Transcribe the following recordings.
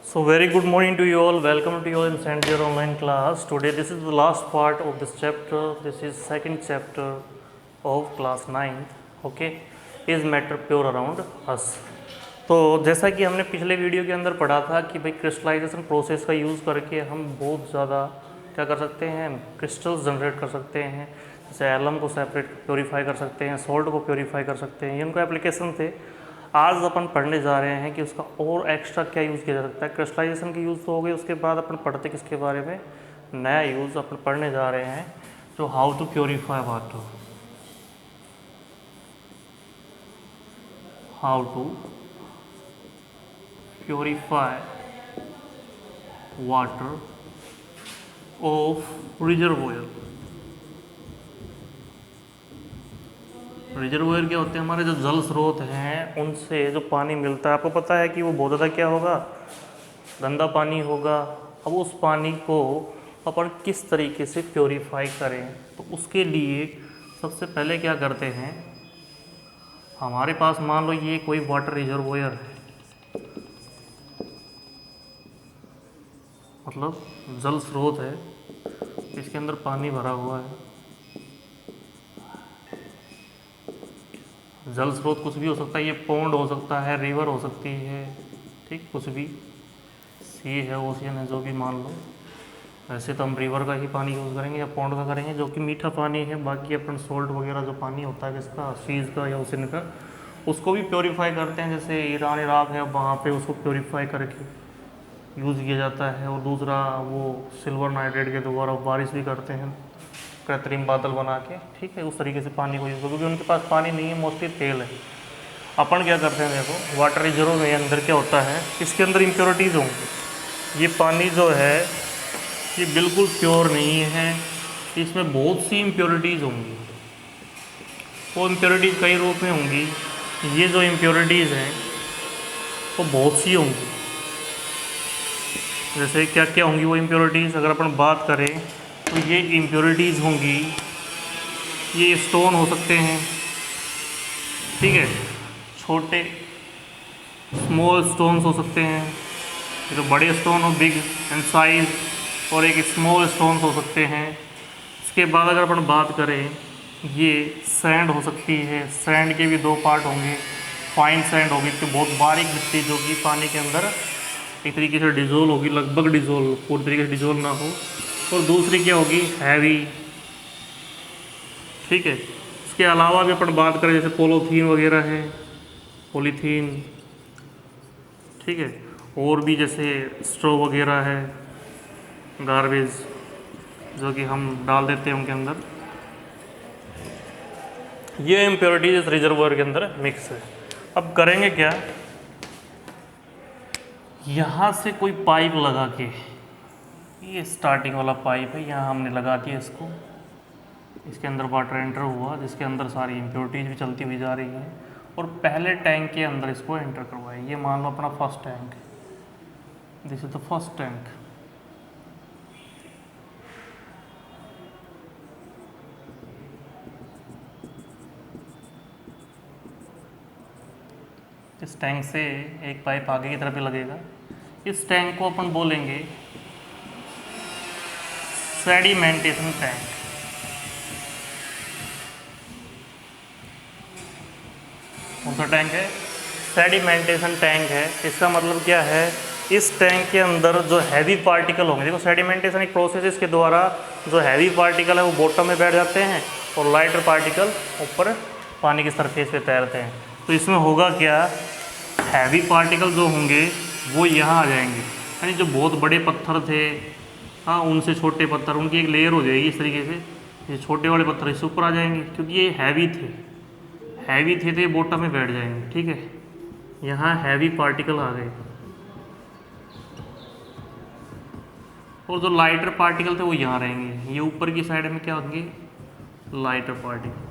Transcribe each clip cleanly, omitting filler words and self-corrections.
So very good morning to you all. Welcome to your St. Your online class. Today this is the last part of this chapter. This is second chapter of class 9th. Okay, is matter pure around us. तो जैसा कि हमने पिछले video के अंदर पढ़ा था कि भाई क्रिस्टलाइजेशन प्रोसेस का यूज़ करके हम बहुत ज़्यादा क्या कर सकते हैं, क्रिस्टल्स जनरेट कर सकते हैं। जैसे एलम को सेपरेट प्योरीफाई कर सकते हैं, सॉल्ट को प्योरीफाई कर सकते हैं, ये उनका एप्लीकेशन थे। आज अपन पढ़ने जा रहे हैं कि उसका और एक्स्ट्रा क्या यूज़ किया जा सकता है। क्रिस्टलाइजेशन के यूज़ तो हो गए, उसके बाद अपन पढ़ते किसके बारे में, नया यूज़ अपन पढ़ने जा रहे हैं जो how to purify water. How to purify water of reservoir. Reservoir क्या होते हैं, हमारे जो जल स्रोत हैं उनसे जो पानी मिलता है। आपको पता है कि वो बहुत ज़्यादा क्या होगा, गंदा पानी होगा। अब उस पानी को अपन किस तरीके से प्योरीफाई करें, तो उसके लिए सबसे पहले क्या करते हैं, हमारे पास मान लो ये कोई वाटर रिजर्वोयर है, मतलब जल स्रोत है, इसके अंदर पानी भरा हुआ है। जल स्रोत कुछ भी हो सकता है, ये पौंड हो सकता है, रिवर हो सकती है, ठीक, कुछ भी, सी है, ओशियन है, जो भी मान लो। वैसे तो हम रिवर का ही पानी यूज़ करेंगे या पौंड का करेंगे, जो कि मीठा पानी है। बाकी अपन सोल्ट वगैरह जो पानी होता है किसका, सीज का या ओशियन का, उसको भी प्योरीफाई करते हैं। जैसे ईरान इराक है, वहाँ पे उसको प्योरीफाई करके यूज़ किया जाता है। और दूसरा वो सिल्वर नाइट्रेट के द्वारा बारिश भी करते हैं, कृत्रिम बादल बना के, ठीक है, उस तरीके से पानी को यूज़ करो, क्योंकि उनके पास पानी नहीं है, मोस्टली तेल है। अपन क्या करते हैं, देखो वाटर रिजर्व में अंदर क्या होता है, इसके अंदर इम्प्योरिटीज़ होंगी। ये पानी जो है ये बिल्कुल प्योर नहीं है, इसमें बहुत सी इम्प्योरिटीज़ होंगी। वो इम्प्योरिटीज़ कई रूप में होंगी। ये जो इम्प्योरिटीज़ हैं वो बहुत सी होंगी। जैसे क्या क्या होंगी वो इम्प्योरिटीज़, अगर अपन बात करें तो ये इम्प्योरिटीज़ होंगी, ये स्टोन हो सकते हैं, ठीक है, छोटे स्मॉल स्टोन्स हो सकते हैं, जो बड़े स्टोन हो बिग एंड साइज, और एक स्मॉल स्टोन्स हो सकते हैं। इसके बाद अगर अपन बात करें, ये सैंड हो सकती है, सैंड के भी दो पार्ट होंगे। फाइन सैंड होगी तो बहुत बारीक मिट्टी जो कि पानी के अंदर एक तरीके से डिजोल्व होगी, लगभग डिजोल्व, पूरी तरीके से डिजोल्व ना हो। और दूसरी क्या होगी, हैवी, ठीक है। इसके अलावा भी अपन बात करें जैसे पोलोथीन वगैरह है, पॉलीथीन, ठीक है, और भी जैसे स्ट्रॉ वगैरह है, गार्बेज जो कि हम डाल देते हैं उनके अंदर, ये इम्प्योरिटीज इस रिजर्वोयर के अंदर मिक्स है। अब करेंगे क्या, यहाँ से कोई पाइप लगा के, ये स्टार्टिंग वाला पाइप है, यहाँ हमने लगा दिया इसको, इसके अंदर वाटर एंटर हुआ, जिसके अंदर सारी इम्प्योरिटीज भी चलती हुई जा रही हैं, और पहले टैंक के अंदर इसको एंटर करवाए। ये मान लो अपना फर्स्ट टैंक है, this is the first tank. इस टैंक से एक पाइप आगे की तरफ भी लगेगा। इस टैंक को अपन बोलेंगे सेडिमेंटेशन टैंक। कौन सा टैंक है, सेडिमेंटेशन टैंक है। इसका मतलब क्या है, इस टैंक के अंदर जो हैवी पार्टिकल होंगे, देखो सेडिमेंटेशन एक प्रोसेस है, इसके द्वारा जो हैवी पार्टिकल है वो बॉटम में बैठ जाते हैं और लाइटर पार्टिकल ऊपर पानी की सरफेस पे तैरते हैं। तो इसमें होगा क्या, हैवी पार्टिकल जो होंगे वो यहाँ आ जाएंगे, यानी जो बहुत बड़े पत्थर थे, हाँ, उनसे छोटे पत्थर, उनकी एक लेयर हो जाएगी इस तरीके से। ये छोटे वाले पत्थर इससे ऊपर आ जाएंगे, क्योंकि ये हैवी थे तो ये बॉटम में बैठ जाएंगे, ठीक है। यहाँ हैवी पार्टिकल आ गए, और जो लाइटर पार्टिकल थे वो यहाँ रहेंगे। ये ऊपर की साइड में क्या होंगे, लाइटर पार्टिकल।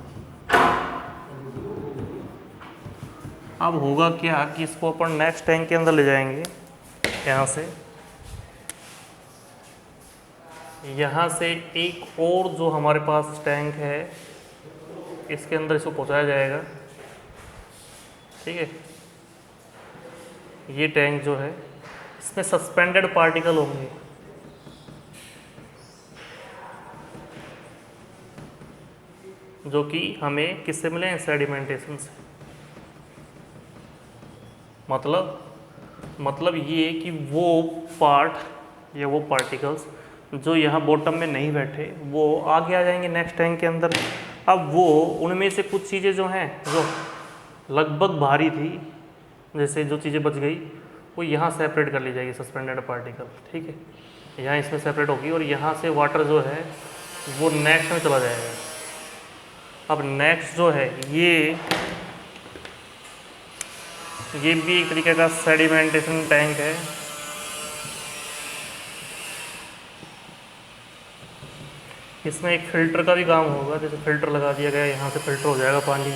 अब होगा क्या कि इसको अपन नेक्स्ट टैंक के अंदर ले जाएंगे, यहाँ से एक और जो हमारे पास टैंक है इसके अंदर इसको पहुँचाया जाएगा, ठीक है। ये टैंक जो है इसमें सस्पेंडेड पार्टिकल होंगे, जो कि हमें किससे मिले हैं, सेडिमेंटेशन से। मतलब ये कि वो पार्ट या वो पार्टिकल्स जो यहाँ बॉटम में नहीं बैठे वो आगे आ जाएंगे नेक्स्ट टैंक के अंदर। अब वो उनमें से कुछ चीज़ें जो हैं जो लगभग भारी थी, जैसे जो चीज़ें बच गई वो यहाँ सेपरेट कर ली जाएगी, सस्पेंडेड पार्टिकल, ठीक है, यहाँ इसमें सेपरेट होगी और यहाँ से वाटर जो है वो नेक्स्ट में चला जाएगा। अब नेक्स्ट जो है ये भी एक तरीके का सेडिमेंटेशन टैंक है। इसमें एक फ़िल्टर का भी काम होगा, जैसे फ़िल्टर लगा दिया गया, यहाँ से फ़िल्टर हो जाएगा पानी,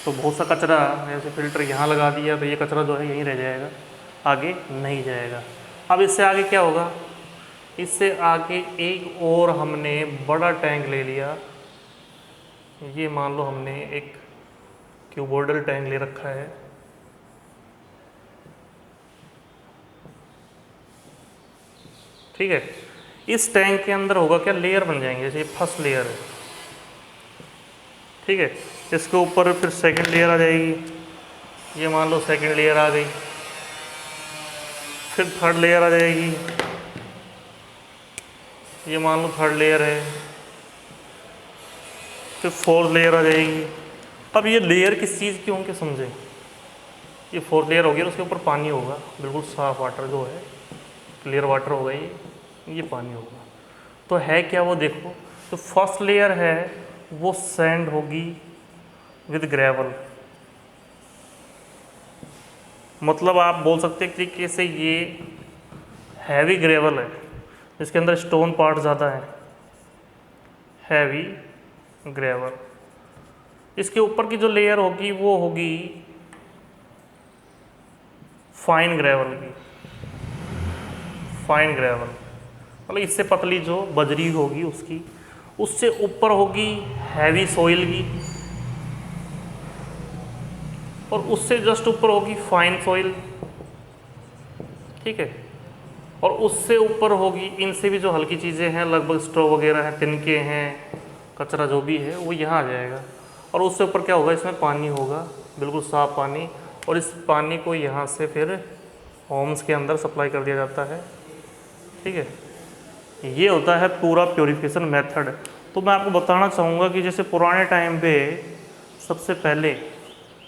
तो बहुत सा कचरा जैसे फ़िल्टर यहाँ लगा दिया तो ये कचरा जो है यहीं रह जाएगा, आगे नहीं जाएगा। अब इससे आगे क्या होगा, इससे आगे एक और हमने बड़ा टैंक ले लिया। ये मान लो हमने एक क्यूबॉइडल टैंक ले रखा है, ठीक है। इस टैंक के अंदर होगा क्या, लेयर बन जाएंगे, जैसे फर्स्ट लेयर है, ठीक है। इसके ऊपर फिर सेकंड लेयर आ जाएगी, ये मान लो सेकंड लेयर आ गई, फिर थर्ड लेयर आ जाएगी, ये मान लो थर्ड लेयर है, फिर फोर्थ लेयर आ जाएगी। अब ये लेयर किस चीज़ की होंगे समझे, ये फोर्थ लेयर होगी और उसके ऊपर पानी होगा, बिल्कुल साफ वाटर जो है, क्लियर वाटर होगा, ये पानी होगा। तो है क्या वो देखो, तो फर्स्ट लेयर है वो सैंड होगी विद ग्रेवल, मतलब आप बोल सकते हैं तरीके से ये हैवी ग्रेवल है, इसके अंदर स्टोन पार्ट ज़्यादा है, हैवी ग्रेवल। इसके ऊपर की जो लेयर होगी वो होगी फाइन ग्रेवल की, फाइन ग्रेवल मतलब इससे पतली जो बजरी होगी उसकी, उससे ऊपर होगी हैवी सॉइल की, और उससे जस्ट ऊपर होगी फाइन सॉइल, ठीक है। और उससे ऊपर होगी इनसे भी जो हल्की चीज़ें हैं, लगभग स्ट्रॉ वगैरह हैं, तिनके हैं, कचरा जो भी है वो यहाँ आ जाएगा। और उससे ऊपर क्या होगा, इसमें पानी होगा, बिल्कुल साफ़ पानी, और इस पानी को यहाँ से फिर होम्स के अंदर सप्लाई कर दिया जाता है, ठीक है। ये होता है पूरा प्योरीफिकेशन मेथड। तो मैं आपको बताना चाहूँगा कि जैसे पुराने टाइम पे सबसे पहले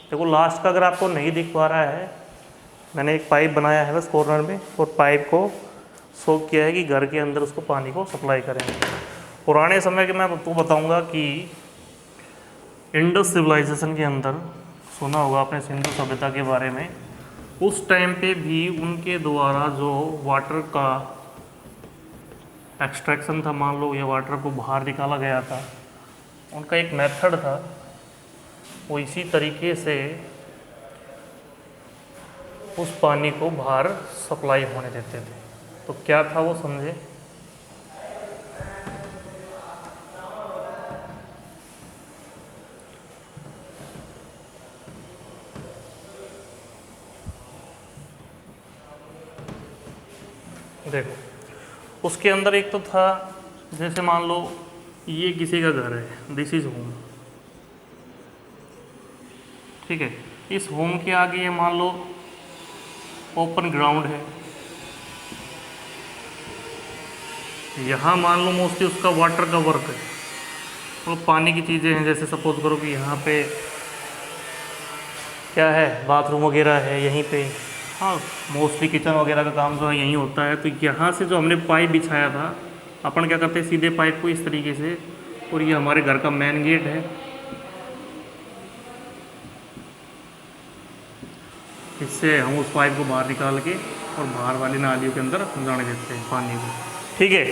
देखो, लास्ट का अगर आपको नहीं दिख पा रहा है, मैंने एक पाइप बनाया है बस कॉर्नर में, और पाइप को सोक किया है कि घर के अंदर उसको पानी को सप्लाई करेंगे। पुराने समय के मैं आपको बताऊंगा कि इंडस सिविलाइजेशन के अंदर, सुना होगा आपने सिंधु सभ्यता के बारे में, उस टाइम पे भी उनके द्वारा जो वाटर का एक्सट्रैक्शन था, मान लो, या वाटर को बाहर निकाला गया था, उनका एक मेथड था, वो इसी तरीके से उस पानी को बाहर सप्लाई होने देते थे। तो क्या था वो समझे, देखो उसके अंदर एक तो था, जैसे मान लो ये किसी का घर है, दिस इज होम, ठीक है। इस होम के आगे ये मान लो ओपन ग्राउंड है, यहाँ मान लो मोस्टली उसका वाटर का वर्क है, वो पानी की चीज़ें हैं, जैसे सपोज करो कि यहाँ पे क्या है, बाथरूम वगैरह है यहीं पे, हाँ, मोस्टली किचन वगैरह का काम जो है यहीं होता है। तो यहाँ से जो हमने पाइप बिछाया था, अपन क्या करते हैं, सीधे पाइप को इस तरीके से, और ये हमारे घर का मेन गेट है, इससे हम उस पाइप को बाहर निकाल के और बाहर वाली नालियों के अंदर जाने देते हैं पानी को, ठीक है।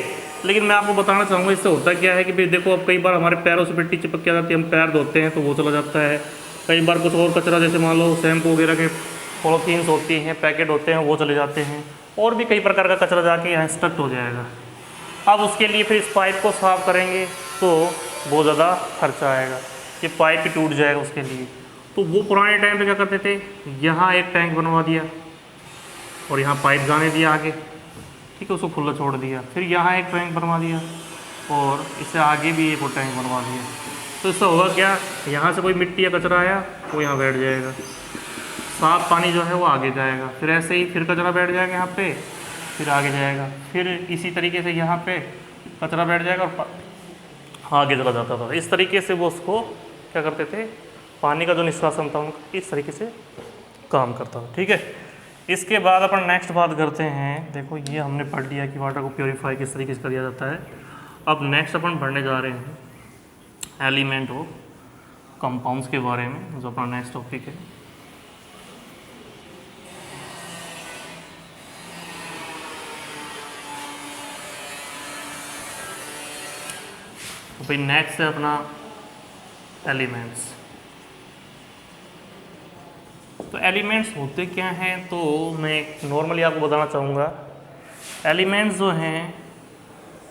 लेकिन मैं आपको बताना चाहूँगा इससे होता क्या है कि भाई देखो, अब कई बार हमारे पैरों से मिट्टी चिपक के आ जाती है, हम पैर धोते हैं तो वो चला जाता है। कई बार कुछ और कचरा, जैसे मान लो शैम्पू वगैरह के पॉलीथीन्स होती हैं, पैकेट होते हैं, वो चले जाते हैं, और भी कई प्रकार का कचरा जाके यहाँ स्टक हो जाएगा। अब उसके लिए फिर इस पाइप को साफ़ करेंगे तो बहुत ज़्यादा खर्चा आएगा, ये पाइप ही टूट जाएगा उसके लिए। तो वो पुराने टाइम पे क्या करते थे, यहाँ एक टैंक बनवा दिया, और यहाँ पाइप जाने दिया आगे, ठीक है, उसको खुला छोड़ दिया। फिर यहाँ एक टैंक बनवा दिया और इससे आगे भी एक और टैंक बनवा दिया। तो इससे होगा क्या, यहाँ से कोई मिट्टी या कचरा आया वो यहाँ बैठ जाएगा, साफ पानी जो है वो आगे जाएगा। फिर ऐसे ही फिर कचरा बैठ जाएगा यहाँ पे, फिर आगे जाएगा। फिर इसी तरीके से यहाँ पे कचरा बैठ जाएगा और आगे चला जाता था। इस तरीके से वो उसको क्या करते थे, पानी का जो निष्कासन था उनका इस तरीके से काम करता था। ठीक है, इसके बाद अपन नेक्स्ट बात करते हैं। देखो ये हमने पढ़ लिया कि वाटर को प्योरीफाई किस तरीके से किया जाता है। अब नेक्स्ट अपन पढ़ने जा रहे हैं एलिमेंट ऑफ कंपाउंड्स के बारे में, जो अपना नेक्स्ट टॉपिक है। तो भाई नेक्स्ट है अपना एलिमेंट्स। तो एलिमेंट्स होते क्या हैं, तो मैं नॉर्मली आपको बताना चाहूँगा। एलिमेंट्स जो हैं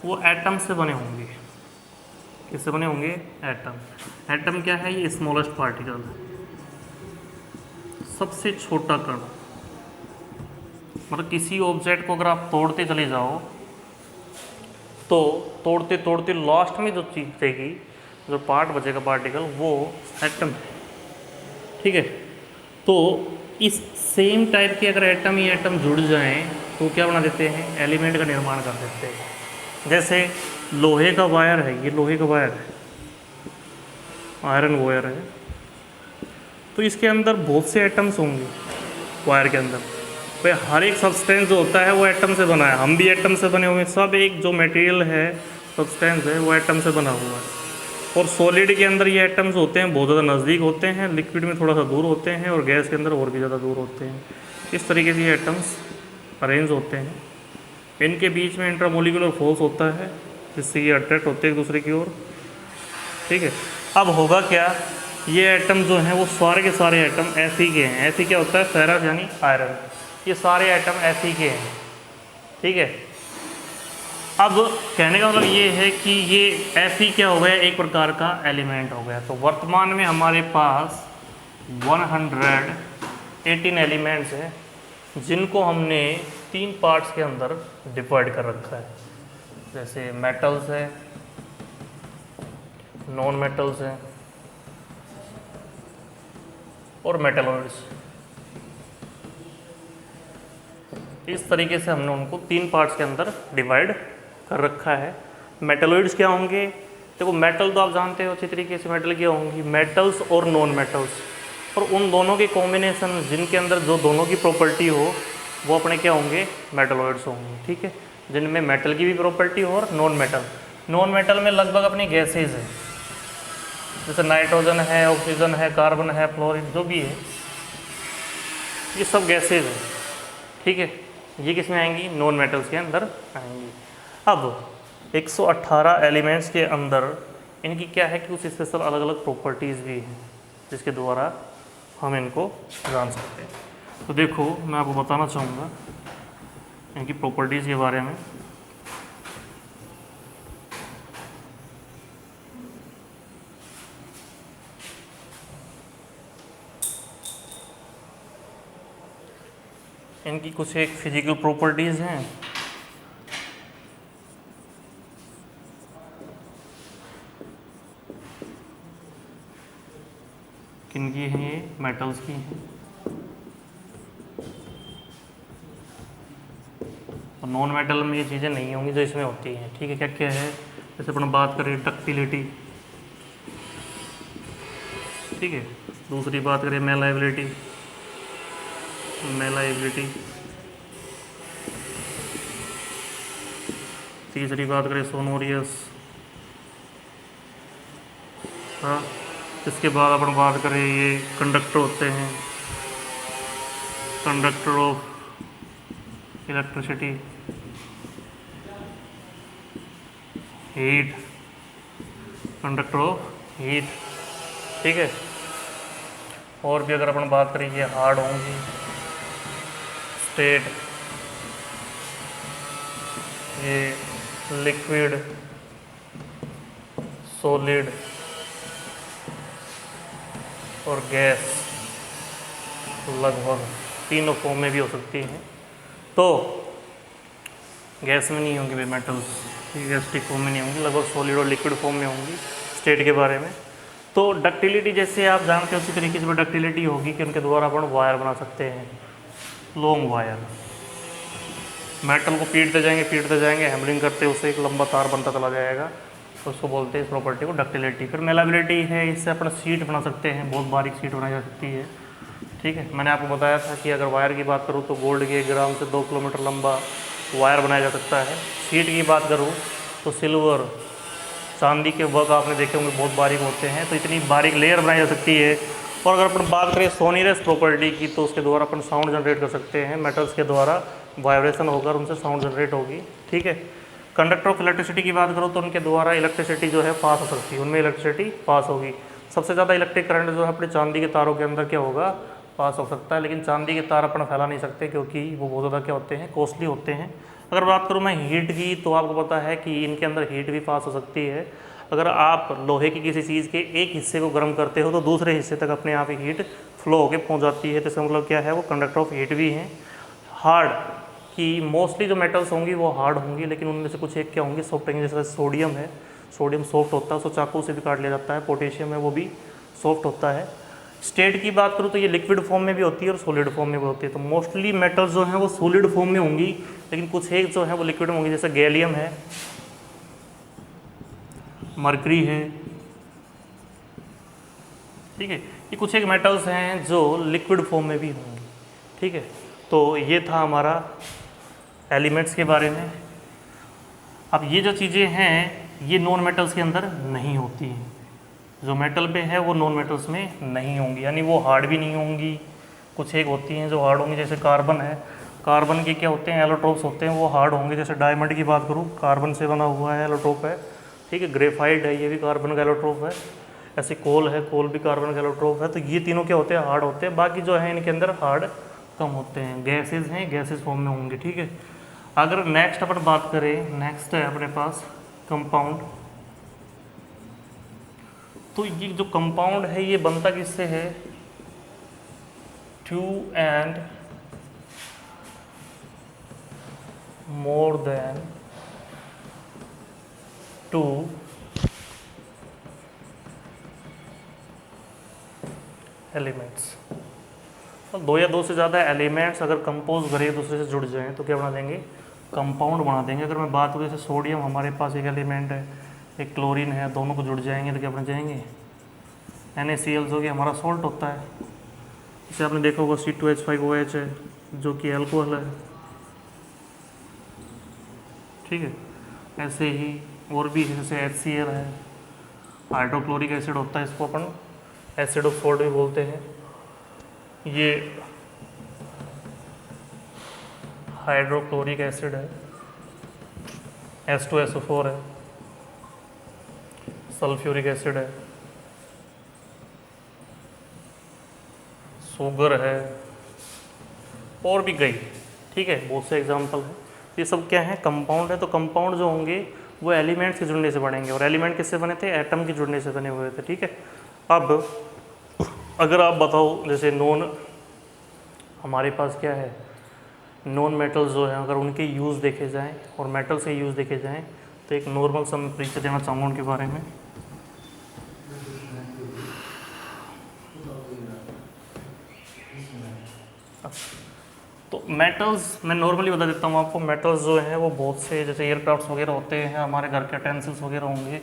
वो एटम से बने होंगे। किससे बने होंगे? एटम। एटम क्या है? ये स्मॉलेस्ट पार्टिकल, सबसे छोटा कण। मतलब किसी ऑब्जेक्ट को अगर आप तोड़ते चले जाओ तो तोड़ते तोड़ते लास्ट में जो चीज़ रहेगी, जो पार्ट बचेगा पार्टिकल, वो एटम है। ठीक है, तो इस सेम टाइप के अगर एटम ही एटम जुड़ जाएं तो क्या बना देते हैं? एलिमेंट का निर्माण कर देते हैं। जैसे लोहे का वायर है, ये लोहे का वायर है, आयरन वायर है, तो इसके अंदर बहुत से एटम्स होंगे वायर के अंदर। भाई हर एक सब्सटेंस जो होता है वो एटम से बना है, हम भी एटम से बने हुए हैं। सब एक जो मटेरियल है, सब्सटेंस है, वो एटम से बना हुआ है। और सॉलिड के अंदर ये एटम्स होते हैं बहुत ज़्यादा नज़दीक होते हैं, लिक्विड में थोड़ा सा दूर होते हैं, और गैस के अंदर और भी ज़्यादा दूर होते हैं। इस तरीके से ये एटम्स अरेंज होते हैं। इनके बीच में इंट्रामोलिकुलर फोर्स होता है जिससे ये अट्रैक्ट होते हैं एक दूसरे की ओर। ठीक है, अब होगा क्या, ये एटम जो हैं वो सारे के सारे एटम Fe के हैं। Fe क्या होता है? फेरस यानी आयरन। ये सारे एटम Fe के हैं। ठीक है, अब कहने का मतलब ये है कि ये Fe क्या हो गया? एक प्रकार का एलिमेंट हो गया। तो वर्तमान में हमारे पास 118 एलिमेंट्स हैं जिनको हमने 3 पार्ट्स के अंदर डिवाइड कर रखा है। जैसे मेटल्स है, नॉन मेटल्स हैं और मेटलॉइड्स। इस तरीके से हमने उनको 3 पार्ट्स के अंदर डिवाइड कर रखा है। मेटलॉइड्स क्या होंगे? देखो मेटल तो आप जानते हो अच्छी तरीके से, मेटल क्या होंगी? मेटल्स और नॉन मेटल्स, और उन दोनों के कॉम्बिनेशन जिनके अंदर जो दोनों की प्रॉपर्टी हो वो अपने क्या होंगे? मेटलॉइड्स होंगे। ठीक है, जिनमें मेटल की भी प्रॉपर्टी हो और नॉन मेटल। नॉन मेटल में लगभग अपनी गैसेज है, जैसे नाइट्रोजन है, ऑक्सीजन है, कार्बन है, फ्लोरीन, जो भी है, ये सब गैसेज है। ठीक है, ये किस में आएंगी? नॉन मेटल्स के अंदर आएंगी। अब 118 एलिमेंट्स के अंदर इनकी क्या है कि कुछ स्पेशल अलग अलग प्रॉपर्टीज़ भी हैं जिसके द्वारा हम इनको जान सकते हैं। तो देखो मैं आपको बताना चाहूँगा इनकी प्रॉपर्टीज़ के बारे में। इनकी कुछ एक फिजिकल प्रॉपर्टीज़ हैं। किनकी हैं? ये मेटल्स की हैं। और नॉन मेटल में ये चीज़ें नहीं होंगी जो इसमें होती हैं। ठीक है, क्या क्या है? जैसे अपन बात करें डक्टिलिटी, ठीक है, दूसरी बात करें मेलाइबिलिटी, तीसरी बात करें सोनोरियस। हाँ, इसके बाद अपन बात करें ये कंडक्टर होते हैं, conductor of electricity, heat, conductor of heat. ठीक है, और भी अगर अपन बात करें ये हार्ड होंगी, स्टेट, ये लिक्विड, सॉलिड और गैस, लगभग तीनों फॉर्म में भी हो सकती हैं। तो गैस में नहीं होंगी भाई मेटल्स, गैस्ट्रिक फॉर्म में नहीं होंगी, लगभग सॉलिड और लिक्विड फॉर्म में होंगी। स्टेट के बारे में तो डक्टिलिटी जैसे आप जानते हैं उसी तरीके से डक्टिलिटी होगी कि उनके द्वारा अपन वायर बना सकते हैं, लॉन्ग वायर। मेटल को पीटते जाएंगे हैमरिंग करते उससे एक लंबा तार बनता चला जाएगा, तो उसको बोलते हैं इस प्रॉपर्टी को डक्टिलिटी। फिर मेलाबिलिटी है, इससे अपन सीट बना सकते हैं, बहुत बारीक सीट बनाई जा सकती है। ठीक है, मैंने आपको बताया था कि अगर वायर की बात करूँ तो गोल्ड के 1 ग्राम से 2 किलोमीटर लंबा वायर बनाया जा सकता है। सीट की बात करूँ तो सिल्वर, चांदी के वर्क आपने देखे होंगे बहुत बारीक होते हैं, तो इतनी बारीक लेयर बनाई जा सकती है। और अगर अपन बात करें सोनिरस प्रॉपर्टी की तो उसके द्वारा अपन साउंड जनरेट कर सकते हैं, मेटल्स के द्वारा वाइब्रेशन होकर उनसे साउंड जनरेट होगी। ठीक है, कंडक्टर ऑफ इलेक्ट्रिसिटी की बात करूँ तो उनके द्वारा इलेक्ट्रिसिटी जो है पास हो सकती है, उनमें इलेक्ट्रिसिटी पास होगी। सबसे ज़्यादा इलेक्ट्रिक करंट जो है अपने चांदी के तारों के अंदर क्या होगा, पास हो सकता है। लेकिन चांदी के तार अपन फैला नहीं सकते क्योंकि वो बहुत ज़्यादा क्या होते हैं, कॉस्टली होते हैं। अगर बात करूँ मैं हीट की तो आपको पता है कि इनके अंदर हीट भी पास हो सकती है। अगर आप लोहे की किसी चीज़ के एक हिस्से को गर्म करते हो तो दूसरे हिस्से तक अपने आप ही हीट फ्लो होकर पहुँच जाती है, तो इसका मतलब क्या है, वो कंडक्टर ऑफ हीट भी हैं। हार्ड कि मोस्टली जो मेटल्स होंगी वो हार्ड होंगी, लेकिन उनमें से कुछ एक क्या होंगी, सॉफ्ट होंगी। जैसे सोडियम है, सोडियम सॉफ्ट होता है, उसको चाकू से भी काट लिया जाता है। पोटेशियम है, वो भी सॉफ्ट होता है। स्टेट की बात करूँ तो ये लिक्विड फॉर्म में भी होती है और सॉलिड फॉर्म में भी होती है। तो मोस्टली मेटल्स जो हैं वो सॉलिड फॉर्म में होंगी, लेकिन कुछ एक जो है वो लिक्विड में होंगी। जैसे गैलियम है, मरकरी है। ठीक है, ये कुछ एक मेटल्स हैं जो लिक्विड फॉर्म में भी होंगी। ठीक है, तो ये था हमारा एलिमेंट्स के बारे में। अब ये जो चीज़ें हैं ये नॉन मेटल्स के अंदर नहीं होती हैं, जो मेटल पे है वो नॉन मेटल्स में नहीं होंगी, यानी वो हार्ड भी नहीं होंगी। कुछ एक होती हैं जो हार्ड होंगी, जैसे कार्बन है, कार्बन के क्या होते हैं, एलोट्रोप्स होते हैं, वो हार्ड होंगे। जैसे डायमंड की बात करूँ, कार्बन से बना हुआ है, एलोट्रोप है। ठीक है, ग्रेफाइट है, ये भी कार्बन का एलोट्रोप है। ऐसे कोल है, कोल भी कार्बन का एलोट्रोप है। तो ये तीनों क्या होते हैं, हार्ड होते हैं। बाकी जो है इनके अंदर हार्ड कम होते हैं, गैसेज हैं, गैसेज फॉर्म में होंगे। ठीक है, अगर नेक्स्ट अपन बात करें, नेक्स्ट है अपने पास कंपाउंड। तो ये जो कंपाउंड है ये बनता किससे है, 2 and more than 2 एलिमेंट्स। और 2 या 2 से ज़्यादा एलिमेंट्स अगर कंपोज करें एक दूसरे से जुड़ जाएं तो क्या बना देंगे, कंपाउंड बना देंगे। अगर मैं बात करूँ जैसे सोडियम हमारे पास एक एलिमेंट है, एक क्लोरीन है, दोनों को जुड़ जाएंगे तो क्या बन जाएंगे, NaCl, जो कि हमारा सॉल्ट होता है। इसे आपने देखा होगा C2H5OH है, जो कि एल्कोहल है। ठीक है, ऐसे ही और भी है, जैसे HCl है, हाइड्रोक्लोरिक एसिड होता है, इसको अपन एसिड ऑफ सॉल्ट भी बोलते हैं। ये हाइड्रोक्लोरिक एसिड है, H2SO4 है, सल्फ्यूरिक एसिड है, शुगर है, और भी कई। ठीक है, बहुत से एग्जाम्पल हैं। ये सब क्या है, कंपाउंड है। तो कंपाउंड जो होंगे वो एलिमेंट्स के जुड़ने से बनेंगे, और एलिमेंट किससे बने थे, एटम के जुड़ने से बने हुए थे। ठीक है, अब अगर आप बताओ जैसे नॉन, हमारे पास क्या है, नॉन मेटल्स जो हैं अगर उनके यूज़ देखे जाएं और मेटल्स के यूज़ देखे जाएं तो एक नॉर्मल सा मैं परिचय देना चाहूँगा उनके बारे में। तो मेटल्स मैं नॉर्मली बता देता हूँ आपको। मेटल्स जो हैं वो बहुत से, जैसे एयरक्राफ्ट्स वगैरह होते हैं, हमारे घर के टेंसिल्स वगैरह होंगे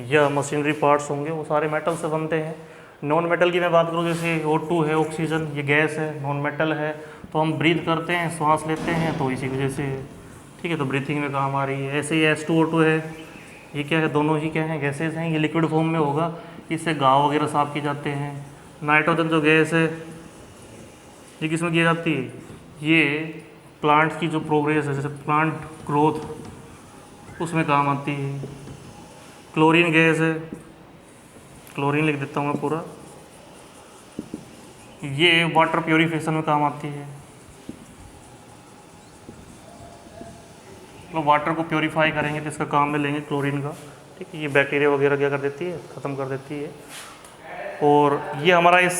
या मशीनरी पार्ट्स होंगे, वो सारे मेटल से बनते हैं। नॉन मेटल की मैं बात करूँ जैसे O2 है, ऑक्सीजन, ये गैस है, नॉन मेटल है। तो हम ब्रीथ करते हैं, सांस लेते हैं, तो इसी वजह से है। ठीक है, तो ब्रीथिंग में काम आ रही है। ऐसे ही H2O2 है, ये क्या है, दोनों ही क्या हैं, गैसेज हैं। ये लिक्विड फॉर्म में होगा, इससे घाव वगैरह साफ किए जाते हैं। नाइट्रोजन जो गैस है ये किस में की जाती है, ये प्लांट की जो प्रोग्रेस है, जैसे प्लांट ग्रोथ, उसमें काम आती है। क्लोरीन गैस है, क्लोरीन लिख देता हूँ मैं पूरा, ये वाटर प्योरीफिकेशन में काम आती है। तो वाटर को प्योरीफाई करेंगे तो इसका काम में लेंगे क्लोरीन का। ठीक है, ये बैक्टीरिया वगैरह क्या कर देती है, ख़त्म कर देती है। और ये हमारा इस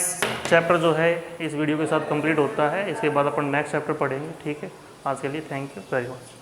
चैप्टर जो है इस वीडियो के साथ कंप्लीट होता है। इसके बाद अपन नेक्स्ट चैप्टर पढ़ेंगे। ठीक है, आज के लिए थैंक यू वेरी मच।